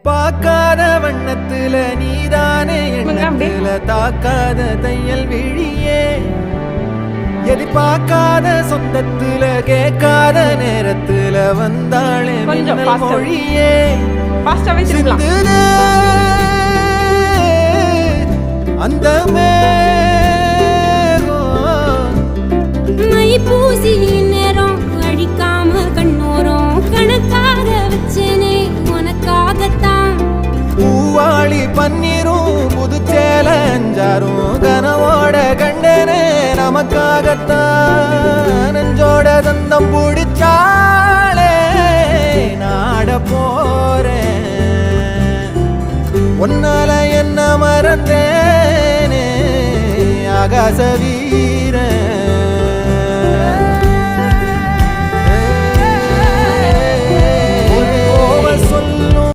பார்க்காத வண்ணத்துல நீதானே எண்ணத்துல தாக்காத தையல் விழியே எதிர்பார்க்காத சொந்தத்துல கேட்காத நேரத்துல வந்தாளே மின்னல் மொழியே சிந்துதே அந்த மை பூசி நேரம் அழிக்காம கண்ணோரம் கணக்காக வச்சேனே உனக்காகத்தான் பூவாளி பன்னீரும் புதுச்சேல அஞ்சாரும் கனவோட கண்டனே நமக்காகத்தான் நெஞ்சோட தந்தம் பிடிச்சாலே நாட போறேன் ஒன்னால என்ன மறந்தேனே ஆகாச வீரன்